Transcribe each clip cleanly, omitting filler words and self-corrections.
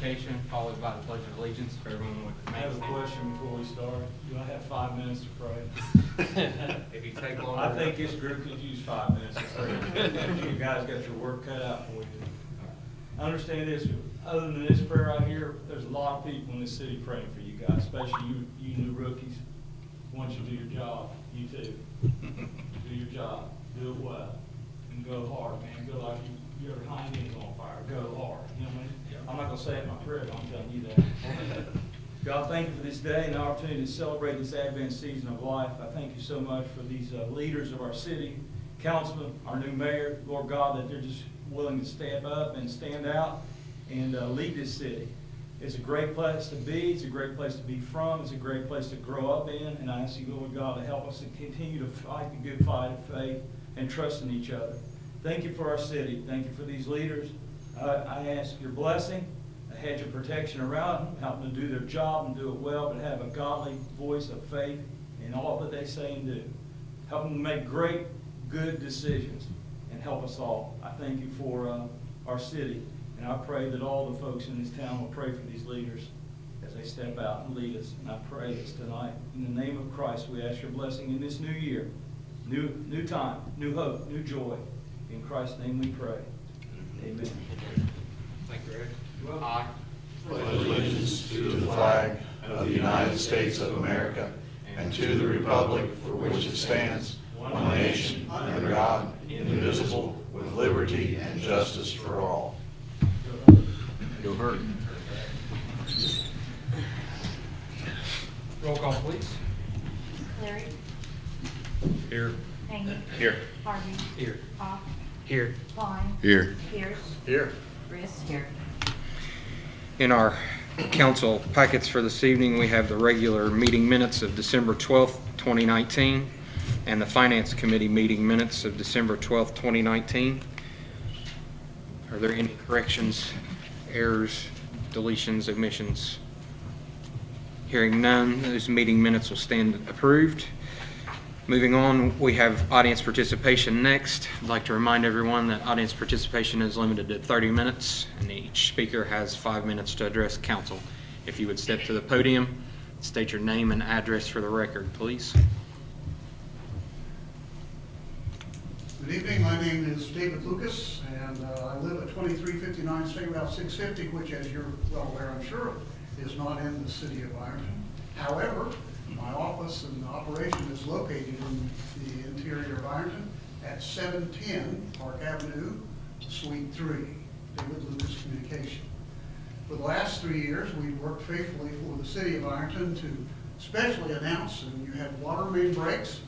invocation followed by the Pledge of Allegiance. If everyone would I have a question before we start. Do I have 5 minutes to pray? if you take longer. I think this group could use 5 minutes to pray. You guys got your work cut out for you. Understand this, other than this prayer right here, there's a lot of people in this city praying for you guys, especially you new rookies. Once you do your job, you too. Do your job, do it well, and go hard, man. Go like your hind end's on fire. Go hard. You know what I mean? I'm not gonna say it in my prayer, but I'm telling you that. God, thank you for this day and the opportunity to celebrate this Advent season of life. I thank you so much for these leaders of our city, councilmen, our new mayor, Lord God, that they're just willing to step up and stand out and lead this city. It's a great place to be. It's a great place to be from. It's a great place to grow up in. And I ask you, Lord God, to help us to continue to fight the good fight of faith and trust in each other. Thank you for our city. Thank you for these leaders. I ask your blessing, a hedge of protection around them, help them to do their job and do it well, but have a godly voice of faith in all that they say and do. Help them to make great, good decisions and help us all. I thank you for our city, and I pray that all the folks in this town will pray for these leaders as they step out and lead us. And I pray this tonight. In the name of Christ, we ask your blessing in this new year, new time, new hope, new joy. In Christ's name we pray. Amen. Thank you, Rick. I pledge allegiance to the flag of the United States of America and to the republic for which it stands, one nation, under God, indivisible, with liberty and justice for all. Go hurt. Roll call, please. Larry. Here. Haney. Here. Harvey. Here. Hawk. Here. Klein. Here. Pierce. Here. Riss. Here. In our council packets for this evening, we have the regular meeting minutes of December 12th, 2019, and the Finance Committee meeting minutes of December 12th, 2019. Are there any corrections, errors, deletions, omissions? Hearing none, those meeting minutes will stand approved. Moving on, we have audience participation next. I'd like to remind everyone that audience participation is limited to 30 minutes, and each speaker has 5 minutes to address council. If you would step to the podium, state your name and address for the record, please. Good evening, my name is David Lucas, and I live at 2359 State Route 650, which, as you're well aware, I'm sure, is not in the city of Ironton. However, my office and operation is located in the interior of Ironton at 710 Park Avenue, Suite 3, David Lucas Communication. For the last 3 years, we've worked faithfully for the city of Ironton to specially announce when you have water main breaks,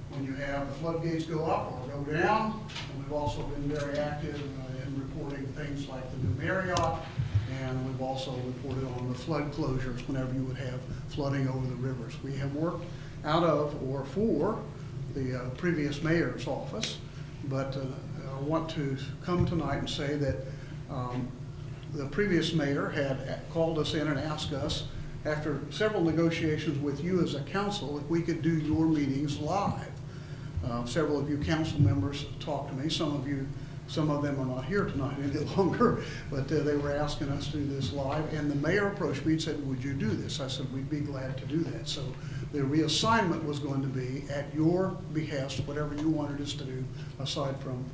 when you have the floodgates go up or go down, and we've also been very active in reporting things like the new Marriott, and we've also reported on the flood closures whenever you would have flooding over the rivers. We have worked out of or for the previous mayor's office, but I want to come tonight and say that the previous mayor had called us in and asked us, after several negotiations with you as a council, if we could do your meetings live. Several of you council members talked to me. Some of them are not here tonight any longer, but they were asking us to do this live. And the mayor approached me and said, would you do this? I said, we'd be glad to do that. So the reassignment was going to be at your behest, whatever you wanted us to do, aside from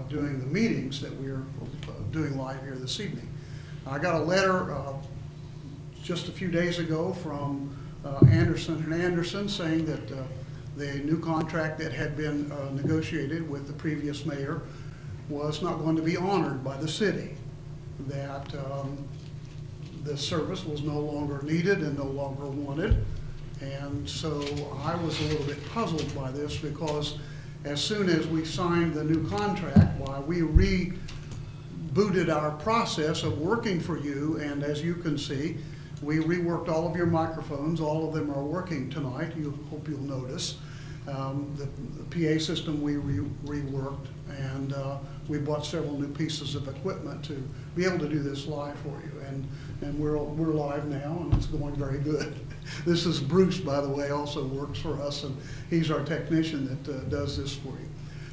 doing the meetings that we're doing live here this evening. I got a letter just a few days ago from Anderson & Anderson saying that the new contract that had been negotiated with the previous mayor was not going to be honored by the city, that the service was no longer needed and no longer wanted. And so I was a little bit puzzled by this, because as soon as we signed the new contract, why, we rebooted our process of working for you, and as you can see, we reworked all of your microphones. All of them are working tonight. Hope you'll notice. The PA system we reworked, and we bought several new pieces of equipment to be able to do this live for you. And we're live now, and it's going very good. This is Bruce, by the way, also works for us, and he's our technician that does this for you.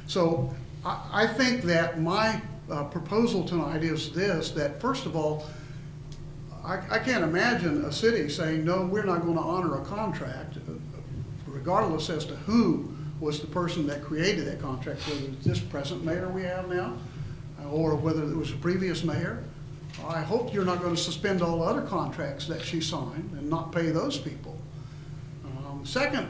So I think that my proposal tonight is this, that first of all, I can't imagine a city saying, no, we're not going to honor a contract, regardless as to who was the person that created that contract, whether it's this present mayor we have now, or whether it was a previous mayor. I hope you're not going to suspend all other contracts that she signed and not pay those people. Second,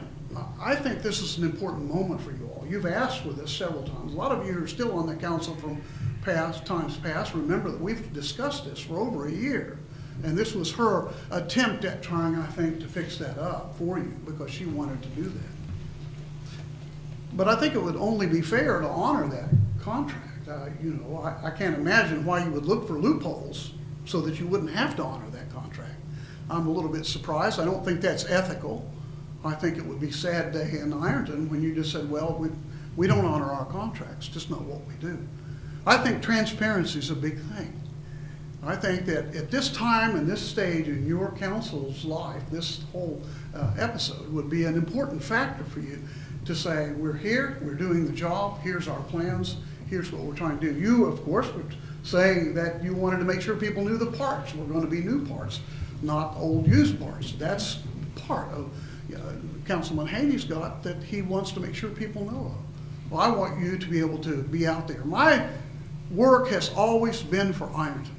I think this is an important moment for you all. You've asked for this several times. A lot of you are still on the council from times past. Remember that we've discussed this for over a year. And this was her attempt at trying, I think, to fix that up for you because she wanted to do that. But I think it would only be fair to honor that contract. I can't imagine why you would look for loopholes so that you wouldn't have to honor that contract. I'm a little bit surprised. I don't think that's ethical. I think it would be a sad day in Ironton when you just said, well, we don't honor our contracts, just not what we do. I think transparency is a big thing. I think that at this time and this stage in your council's life, this whole episode would be an important factor for you to say, we're here, we're doing the job, here's our plans, here's what we're trying to do. You, of course, would say that you wanted to make sure people knew the parts were going to be new parts, not old used parts. That's part of Councilman Haney's got that he wants to make sure people know of. Well, I want you to be able to be out there. My work has always been for Ironton.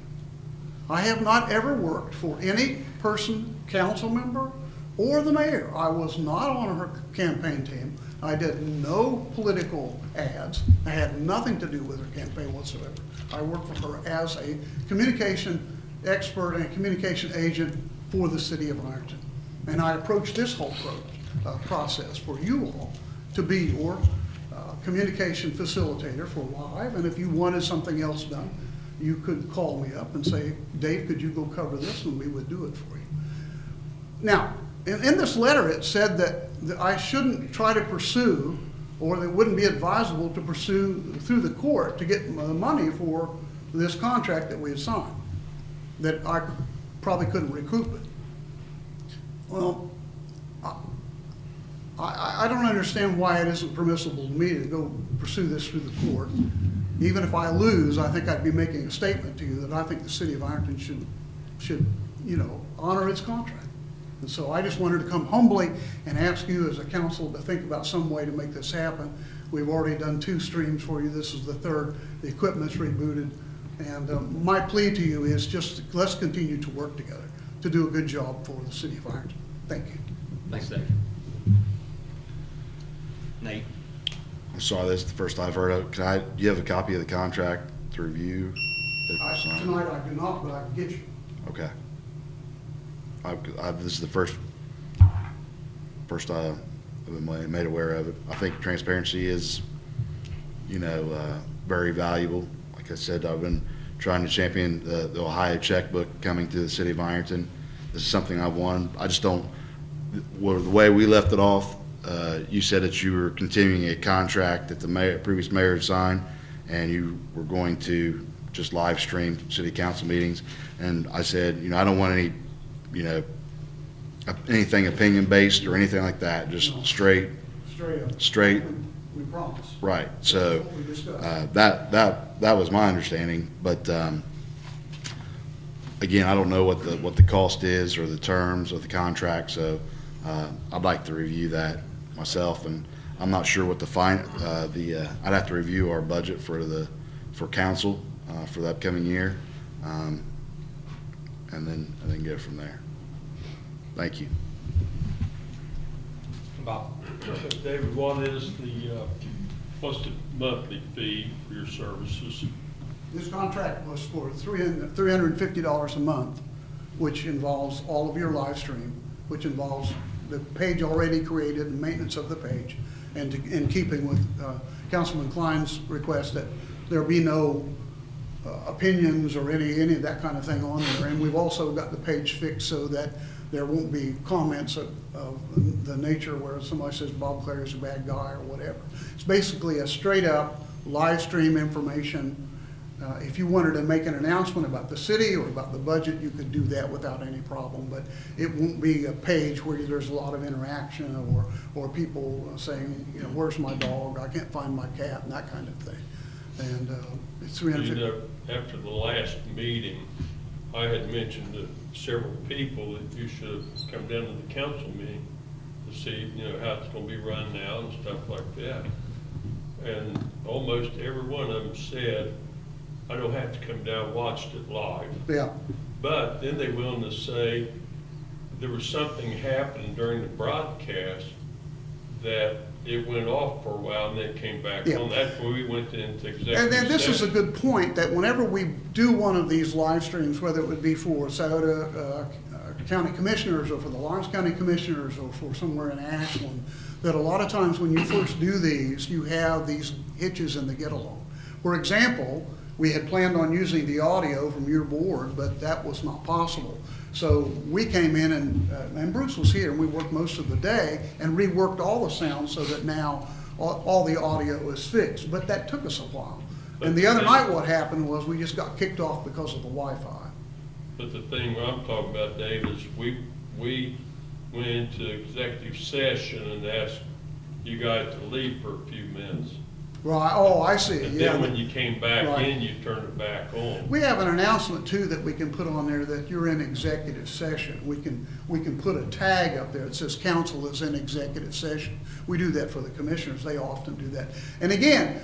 I have not ever worked for any person, council member, or the mayor. I was not on her campaign team. I did no political ads. I had nothing to do with her campaign whatsoever. I worked for her as a communication expert and communication agent for the city of Ironton. And I approached this whole process for you all to be your communication facilitator for live. And if you wanted something else done, you could call me up and say, Dave, could you go cover this? And we would do it for you. Now, in this letter, it said that I shouldn't try to pursue, or that it wouldn't be advisable to pursue through the court to get money for this contract that we had signed, that I probably couldn't recoup it. Well, I don't understand why it isn't permissible to me to go pursue this through the court. Even if I lose, I think I'd be making a statement to you that I think the city of Ironton should honor its contract. And so I just wanted to come humbly and ask you as a council to think about some way to make this happen. We've already done 2 streams for you. This is the 3rd. The equipment's rebooted. And my plea to you is just let's continue to work together to do a good job for the city of Ironton. Thank you. Thanks, Dave. Nate? I'm sorry, this is the first I've heard of it. Do you have a copy of the contract to review? Tonight I do not, but I can get you. Okay. This is the first I've been made aware of it. I think transparency is, very valuable. Like I said, I've been trying to champion the Ohio checkbook coming to the city of Ironton. This is something I've won. I just don't, the way we left it off, you said that you were continuing a contract that the previous mayor had signed, and you were going to just live stream city council meetings. And I said, I don't want any, anything opinion based or anything like that. Just straight. Straight. We promise. Right. So That's what we discussed. that was my understanding. But again, I don't know what the cost is or the terms of the contract. So I'd like to review that myself, and I'm not sure what I'd have to review our budget for council for the upcoming year, and then go from there. Thank you. Bob? David, what is what's the monthly fee for your services? This contract was for $350 a month, which involves all of your live stream, which involves the page already created and maintenance of the page, and in keeping with Councilman Klein's request that there be no opinions or any of that kind of thing on there. And we've also got the page fixed so that there won't be comments of the nature where somebody says Bob Clary's a bad guy or whatever. It's basically a straight up live stream information. If you wanted to make an announcement about the city or about the budget, you could do that without any problem, but it won't be a page where there's a lot of interaction or people saying, where's my dog? I can't find my cat, and that kind of thing. And it's $350. After the last meeting, I had mentioned to several people that you should have come down to the council meeting to see, you know, how it's gonna be run now and stuff like that. And almost every one of them said, I don't have to come down, watched it live. Yeah, But then they went on to say there was something happened during the broadcast that it went off for a while and then came back Yeah. on. That's where we went into executive and then this is a session. good point, that whenever we do one of these live streams, whether it would be for Sauter County Commissioners or for the Lawrence County Commissioners or for somewhere in Ashland, that a lot of times when you first do these, you have these hitches in the get-along. For example, we had planned on using the audio from your board, but that was not possible. So we came in and Bruce was here, and we worked most of the day and reworked all the sounds so that now all the audio is fixed. But that took us a while. And the other night what happened was we just got kicked off because of the Wi-Fi. But the thing I'm talking about, Dave, is we went into executive session and asked you guys to leave for a few minutes. Right, oh, I see, And yeah. then when you came back Right. in, you turned it back on. We have an announcement too that we can put on there that you're in executive session. We can put a tag up there that says council is in executive session. We do that for the commissioners, they often do that. And again,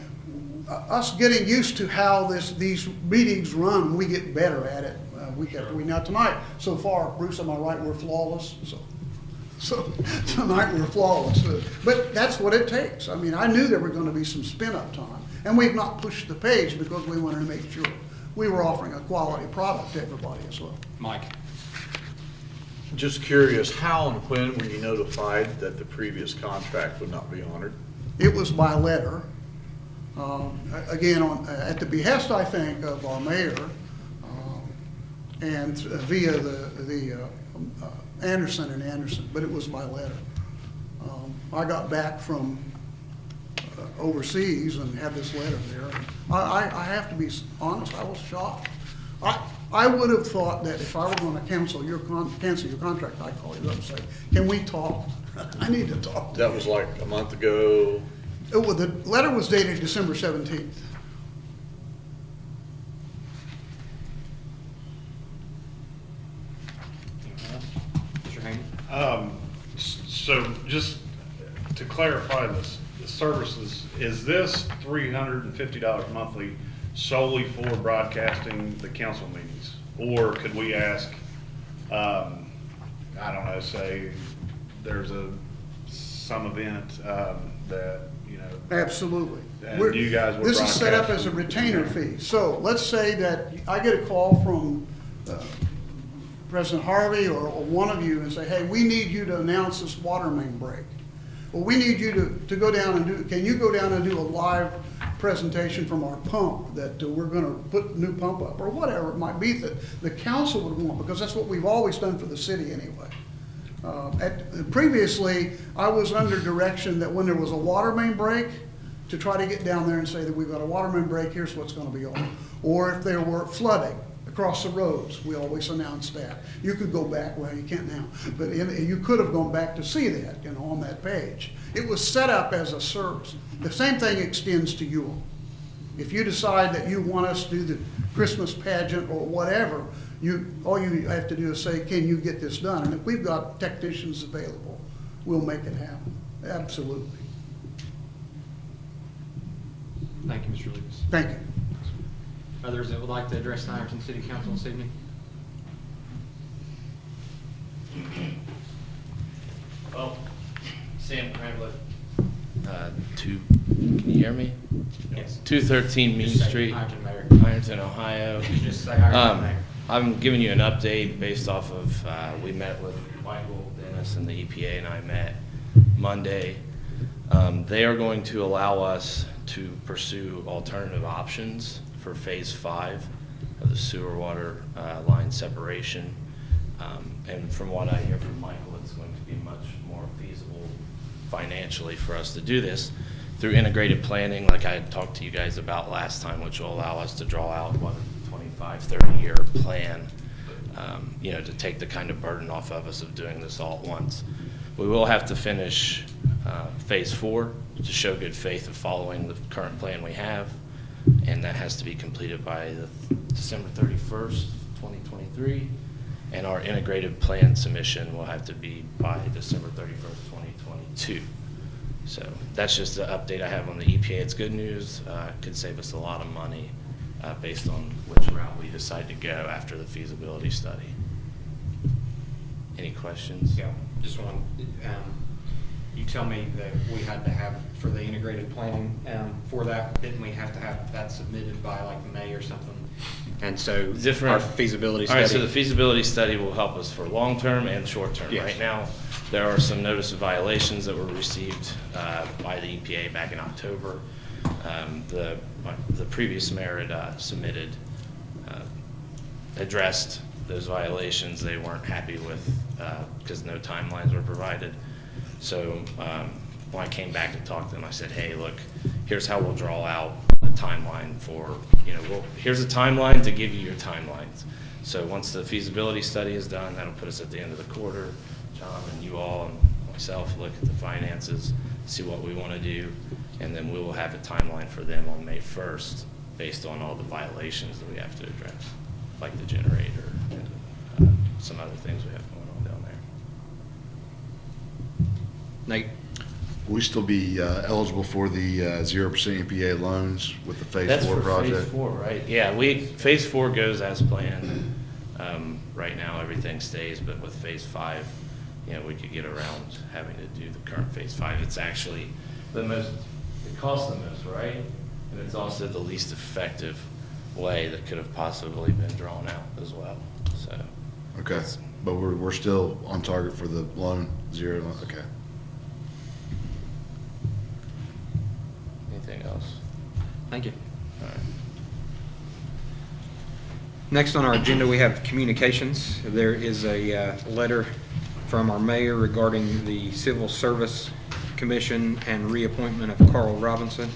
us getting used to how these meetings run, we get better at it week after week. Now tonight, so far, Bruce, am I right, we're flawless? So tonight we're flawless, but that's what it takes. I mean, I knew there were going to be some spin-up time, and we've not pushed the page because we wanted to make sure we were offering a quality product to everybody as well. Mike? Just curious, how and when were you notified that the previous contract would not be honored? It was by letter, again, at the behest, I think, of our mayor, and via the Anderson and Anderson, but it was by letter. I got back from overseas and had this letter there. I have to be honest, I was shocked. I would have thought that if I were going to cancel your contract, I'd call you up and say, can we talk? I need to talk. That was like a month ago. The letter was dated December 17th. Mr. Haney? So just to clarify this, the services, is this $350 monthly solely for broadcasting the council meetings? Or could we ask, I don't know, say there's some event that, you know. Absolutely. And you guys would This is set up broadcast as a from- retainer fee. So let's say that I get a call from President Harvey or one of you and say, hey, we need you to announce this water main break. Well, we need you to go down and can you go down and do a live presentation from our pump that we're gonna put a new pump up, or whatever it might be that the council would want, because that's what we've always done for the city anyway. Previously, I was under direction that when there was a water main break, to try to get down there and say that we've got a water main break, here's what's gonna be on. Or if there were flooding across the roads, we always announced that. You could go back, well, you can't now, but you could have gone back to see that, you know, on that page. It was set up as a service. The same thing extends to you all. If you decide that you want us to do the Christmas pageant or whatever, all you have to do is say, can you get this done? And if we've got technicians available, we'll make it happen. Absolutely. Thank you, Mr. Lucas. Thank you. Others that would like to address the Ironton City Council this evening? Well, Sam Cramblett, can you hear me? Yes. 213 Mean Just say Street, Ironton Mayor. Ironton, Ohio. Just say Ironton Mayor. I'm giving you an update based off of, we met with Michael, Dennis, and the EPA, and I met Monday. They are going to allow us to pursue alternative options for Phase 5 of the sewer water line separation. And from what I hear from Michael, it's going to be much more feasible financially for us to do this through integrated planning, like I had talked to you guys about last time, which will allow us to draw out a 25, 30-year plan, you know, to take the kind of burden off of us of doing this all at once. We will have to finish Phase 4 to show good faith of following the current plan we have, and that has to be completed by December 31st, 2023. 2023. And our integrated plan submission will have to be by December 31st, 2022. So that's just the update I have on the EPA. It's good news. It could save us a lot of money based on which route we decide to go after the feasibility study. Any questions? Yeah, just one, you tell me that we had to have, for the integrated planning, for that, didn't we have to have that submitted by like May or something? And so our feasibility All study. right, so the feasibility study will help us for long-term and short-term. Yes. Right now, there are some notice of violations that were received by the EPA back in October. The previous mayor had submitted, addressed those violations they weren't happy with because no timelines were provided. So when I came back to talk to them, I said, hey, look, here's how we'll draw out a timeline for, here's a timeline to give you your timelines. So once the feasibility study is done, that'll put us at the end of the quarter. John and you all and myself look at the finances, see what we want to do, and then we will have a timeline for them on May 1st based on all the violations that we have to address, like the generator and some other things we have going on down there. Nate? Will we still be eligible for the 0% EPA loans with the Phase That's 4 for project? Phase 4, right? Yeah, Phase 4 goes as planned. Right now, everything stays, but with Phase 5, we could get around having to do the current Phase 5. It's actually it costs the most, right? And it's also the least effective way that could have possibly been drawn out as well, so. Okay, but we're still on target for the loan, 0 loan, okay. Anything else? Thank you. All right. Next on our agenda, we have communications. There is a letter from our mayor regarding the Civil Service Commission and reappointment of Carl Robinson.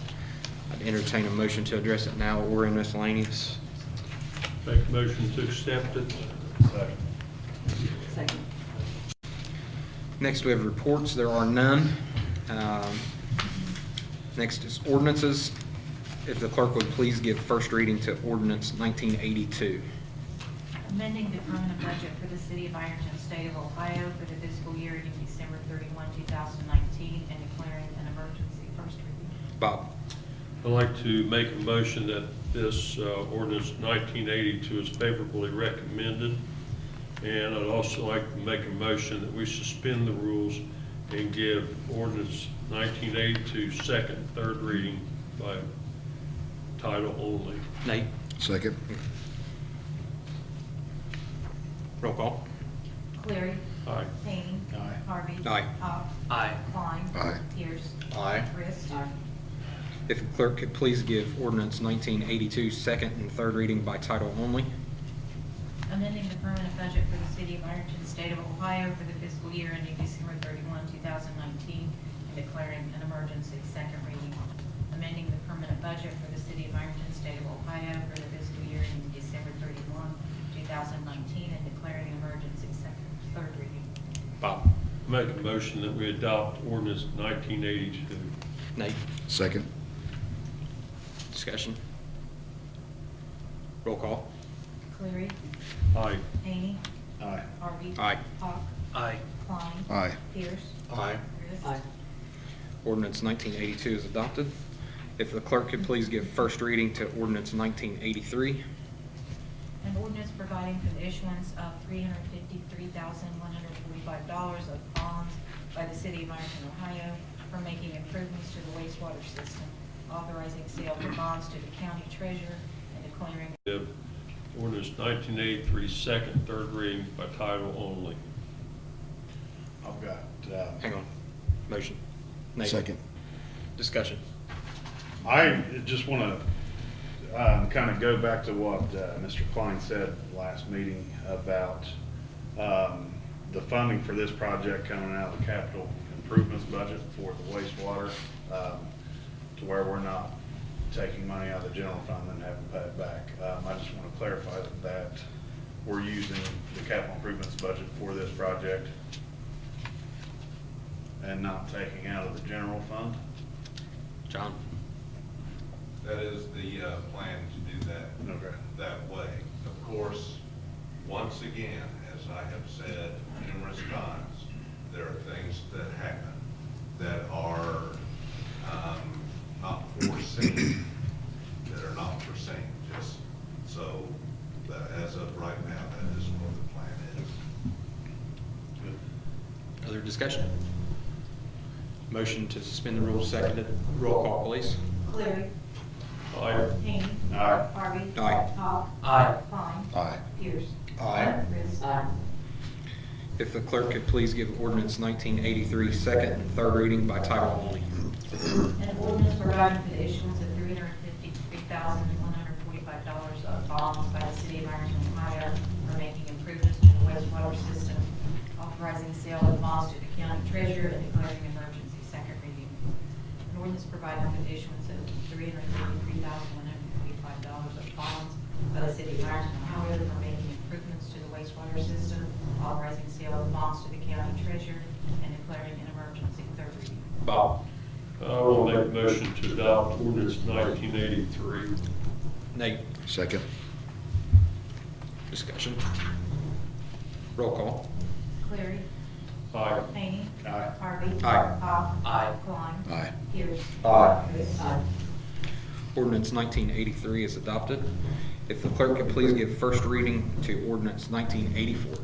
I'd entertain a motion to address it now or in miscellaneous. Make a motion to accept it. Second. Next, we have reports. There are none. Next is ordinances. If the clerk would please give first reading to ordinance 1982. Amending the permanent budget for the city of Ironton, state of Ohio for the fiscal year ending December 31, 2019, and declaring an emergency. First reading. Bob? I'd like to make a motion that this ordinance 1982 is favorably recommended. And I'd also like to make a motion that we suspend the rules and give ordinance 1982 second, third reading by title only. Nate? Second? Roll call. Cleary. Aye. Hany. Aye. Harvey. Aye. Hawk. Aye. Klein. Aye. Pierce. Aye. Rist. If the clerk could please give ordinance 1982 second and third reading by title only. Amending the permanent budget for the city of Ironton, state of Ohio for the fiscal year ending December 31, 2019, and declaring an emergency. Second reading. Amending the permanent budget for the city of Ironton, state of Ohio for the fiscal year ending December 31, 2019, and declaring an emergency. Third reading. Bob? Make a motion that we adopt ordinance 1982. Nate? Second? Discussion? Roll call. Cleary. Aye. Hany. Aye. Harvey. Aye. Hawk. Aye. Klein. Aye. Pierce. Aye. Rist. Ordinance 1982 is adopted. If the clerk could please give first reading to ordinance 1983. An ordinance providing for the issuance of $353,145 of bonds by the city of Ironton, Ohio, for making improvements to the wastewater system, authorizing sale of the bonds to the county treasurer, and declaring. Give ordinance 1983 second, third reading by title only. I've got, Hang on. Motion. Nate? Second? Discussion. I just want to kind of go back to what Mr. Klein said last meeting about the funding for this project coming out of the capital improvements budget for the wastewater, to where we're not taking money out of the general fund and having to pay it back. I just want to clarify that we're using the capital improvements budget for this project and not taking out of the general fund. John? That is the plan to do that Okay. that way. Of course, once again, as I have said numerous times, there are things that happen that are not foreseen, that are not foreseen, just so that as of right now, that is what the plan is. Other discussion? Motion to suspend the rules seconded. Roll call, please. Cleary. Aye. Hany. Aye. Harvey. Aye. Hawk. Aye. Klein. Aye. Pierce. Aye. Chris. If the clerk could please give ordinance 1983 second and third reading by title only. An ordinance providing for the issuance of $353,145 of bonds by the city of Ironton, Ohio for making improvements to the wastewater system, authorizing sale of bonds to the county treasurer and declaring an emergency. Second reading. An ordinance providing for the issuance of $353,145 of bonds by the city of Ironton, Ohio for making improvements to the wastewater system, authorizing sale of bonds to the county treasurer and declaring an emergency. Third reading. Bob. I will make a motion to adopt ordinance 1983. Nate. Second. Discussion. Roll call. Cleary. Aye. Hany. Aye. Harvey. Aye. Hawk. Aye. Klein. Aye. Pierce. Aye. Chris. Ordinance 1983 is adopted. If the clerk could please give first reading to ordinance 1984.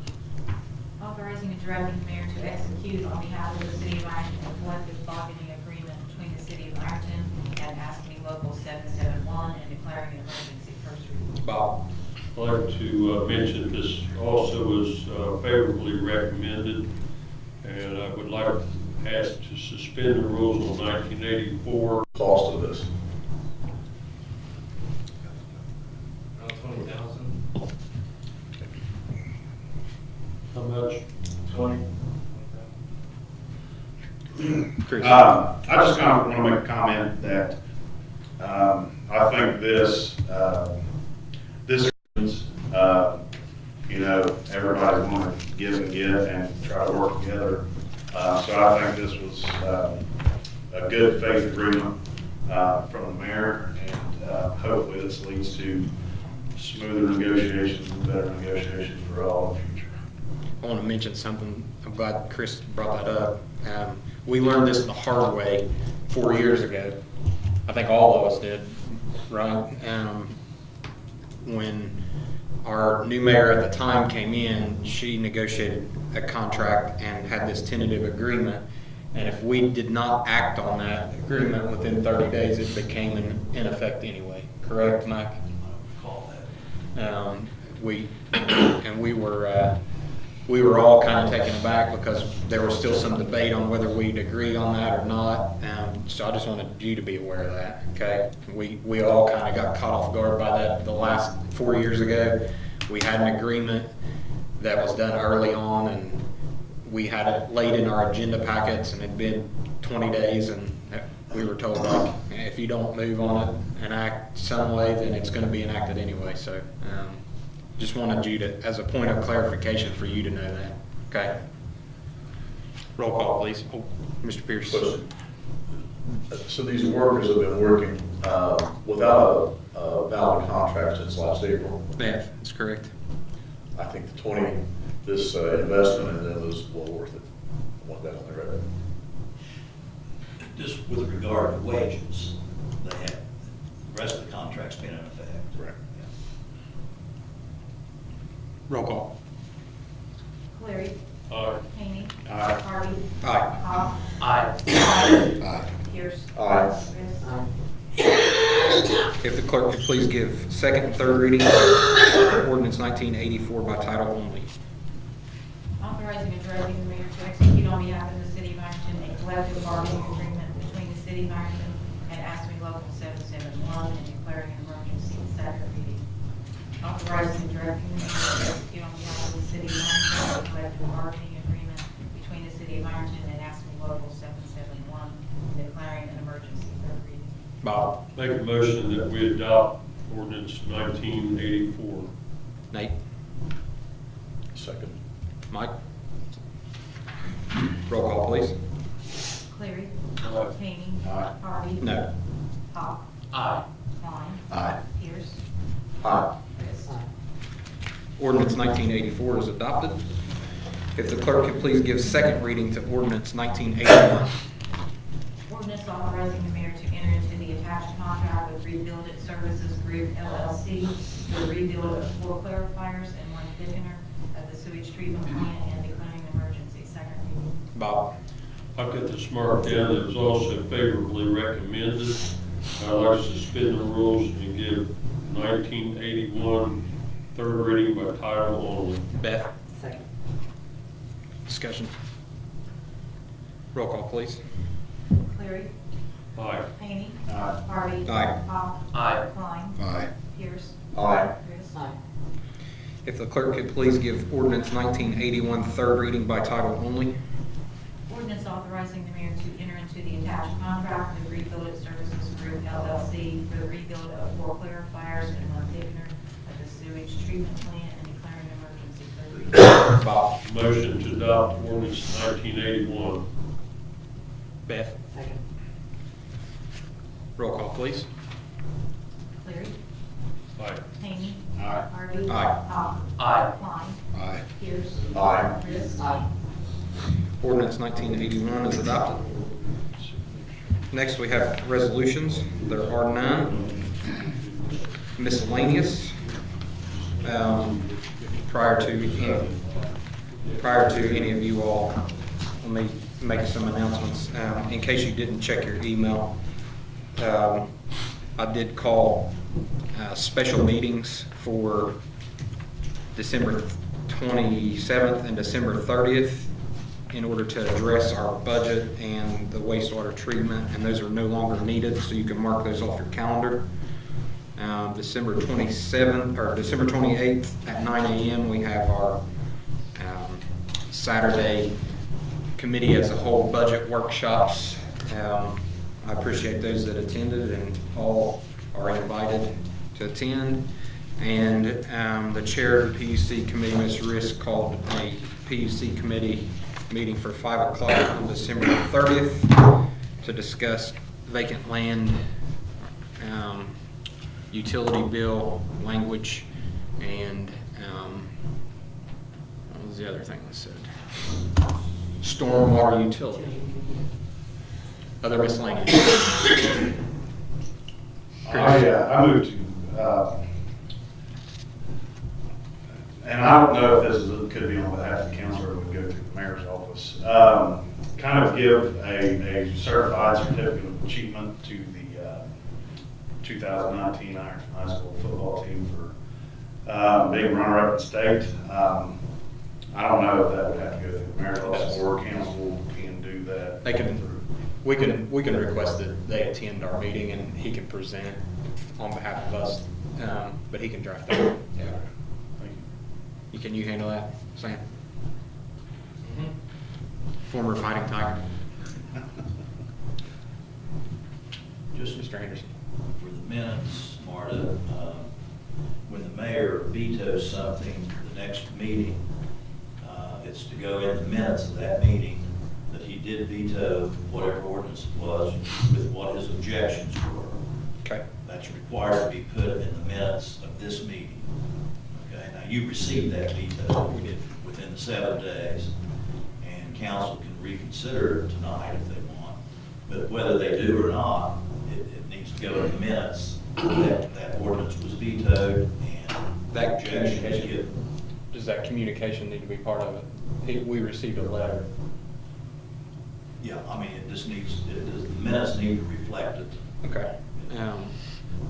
Authorizing and directing the mayor to execute on behalf of the city of Ironton a collective bargaining agreement between the city of Ironton and ASME Local 771 and declaring an emergency. First reading. Bob. I'd like to mention this also was favorably recommended, and I would like to ask to suspend the rules on 1984. Cost of this? About 20,000. How much? 20. Chris. I just kind of want to make a comment that I think this, everybody want to give and get and try to work together. So I think this was a good faith agreement from the mayor, and hopefully this leads to smoother negotiations and better negotiations for all in the future. I want to mention something. I'm glad Chris brought that up. We learned this the hard way 4 years ago. I think all of us did, right? When our new mayor at the time came in, she negotiated a contract and had this tentative agreement. And if we did not act on that agreement within 30 days, it became in effect anyway. Correct, Mike? We were all kind of taken aback because there was still some debate on whether we'd agree on that or not. So I just wanted you to be aware of that, okay? We all kind of got caught off guard by that the last 4 years ago. We had an agreement that was done early on, and we had it laid in our agenda packets, and it'd been 20 days, and we were told, like, if you don't move on it and act some way, then it's going to be enacted anyway. So just wanted you to, as a point of clarification, for you to know that. Okay. Roll call, please. Oh, Mr. Pierce. So these workers have been working without a valid contract since last April. Yeah, that's correct. I think this investment in them is well worth it. I want that on the record. Just with regard to wages, they have, the rest of the contract's been in effect. Right. Roll call. Cleary. Aye. Hany. Aye. Harvey. Aye. Hawk. Aye. Aye. Pierce. Aye. Chris. If the clerk could please give second and third readings of ordinance 1984 by title only. Authorizing and directing the mayor to execute on behalf of the city of Ironton a collective bargaining agreement between the city of Ironton and ASME Local 771 and declaring an emergency. Second reading. Authorizing and directing the mayor to execute on behalf of the city of Ironton a collective bargaining agreement between the city of Ironton and ASME Local 771 and declaring an emergency. Third reading. Bob. Make a motion that we adopt ordinance 1984. Nate. Second. Mike. Roll call, please. Cleary. Aye. Hany. Aye. Harvey. No. Hawk. Aye. Klein. Aye. Pierce. Aye. Chris. ordinance 1984 is adopted. If the clerk could please give second reading to ordinance 1981. Ordinance authorizing the mayor to enter into the attached contract with Rebuild It Services Group LLC for the rebuild of 4 clarifiers and 1 thickener of the sewage treatment plant and declaring an emergency. Second reading. Bob? I've got this marked down, it was also favorably recommended. I'd like to suspend the rules and give 1981 third reading by title only. Beth? Second. Discussion. Roll call, please. Cleary. Aye. Hany. Aye. Harvey. Aye. Hawk. Aye. Klein. Aye. Pierce. Aye. Chris. Aye. If the clerk could please give ordinance 1981 third reading by title only. Ordinance authorizing the mayor to enter into the attached contract with Rebuild It Services Group LLC for the rebuild of 4 clarifiers and 1 thickener of the sewage treatment plant and declaring an emergency. Third reading. Bob? Motion to adopt ordinance 1981. Beth? Second. Roll call, please. Cleary. Aye. Hany. Aye. Harvey. Aye. Hawk. Aye. Klein. Aye. Pierce. Aye. Chris. Aye. Ordinance 1981 is adopted. Next, we have resolutions. There are none. Miscellaneous. Prior to any of you all, let me make some announcements. In case you didn't check your email, I did call special meetings for December 27th and December 30th in order to address our budget and the wastewater treatment, and those are no longer needed, so you can mark those off your calendar. December 27th or December 28th at 9 a.m. we have our Saturday committee as a whole budget workshops. I appreciate those that attended, and all are invited to attend. And the chair of the PUC committee, Ms. Risk, called a PUC committee meeting for 5 o'clock on December 30th to discuss vacant land, utility bill language, and what was the other thing I said? Stormwater utility. Other miscellaneous. I moved to, and I don't know if this could be on behalf of the council or would go to the mayor's office, kind of give a certified certificate of achievement to the 2019 Ironton High School football team for being runner-up in state. I don't know if that would have to go through the mayor's office or council can do that. We can request that they attend our meeting and he can present on behalf of us, but he can draft that. Yeah. Thank you. Can you handle that, Sam? Former fighting tiger. Just Mr. Anderson. for the minutes, Marta, when the mayor vetoes something the next meeting, it's to go in the minutes of that meeting that he did veto whatever ordinance it was with what his objections were. Okay. That's required to be put in the minutes of this meeting. Okay, now you received that veto. We did. Within the 7 days, and council can reconsider it tonight if they want. But whether they do or not, it needs to go in the minutes that ordinance was vetoed and That objections communication, given. does that communication need to be part of it? We received a letter. Yeah, I mean, it just needs, the minutes need to reflect it. Okay.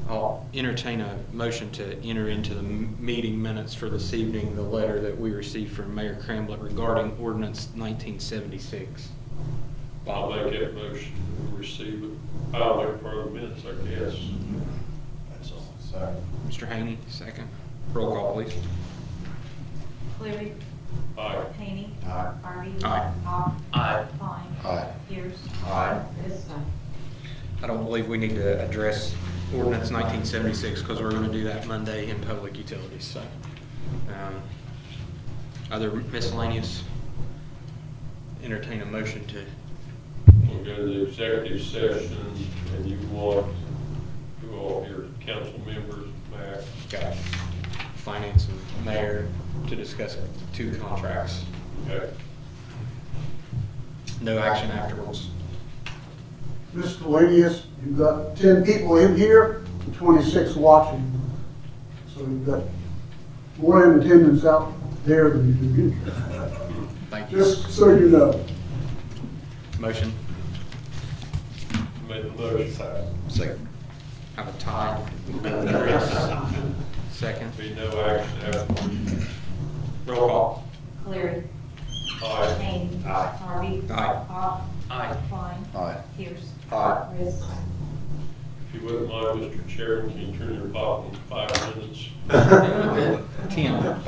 I'll entertain a motion to enter into the meeting minutes for this evening, the letter that we received from Mayor Cramblett regarding ordinance 1976. I'll make that motion to receive it. I'll make it part of the minutes, I guess. That's all. Sorry. Mr. Haney, second. Roll call, please. Cleary. Aye. Hany. Aye. Harvey. Aye. Hawk. Aye. Klein. Aye. Pierce. Aye. Chris. I don't believe we need to address ordinance 1976 because we're going to do that Monday in public utilities, so. Other miscellaneous? Entertain a motion to, We'll go to the executive session, and you want all your council members back. got finance and mayor to discuss 2 contracts. Okay. No action afterwards. Miscellaneous, you've got 10 people in here, and 26 watching. So you've got more in attendance out there than you do in here. Thank you. Just so you know. Motion. Made the motion. Second. Have a tie. Second. Be no action after. Roll call. Cleary. Aye. Kane. Harvey. Aye. Hawk. Aye. Klein. Aye. Pierce. Aye. Riss. If you wouldn't mind, Mr. Chairman, can you turn your clock on 5 minutes? 10.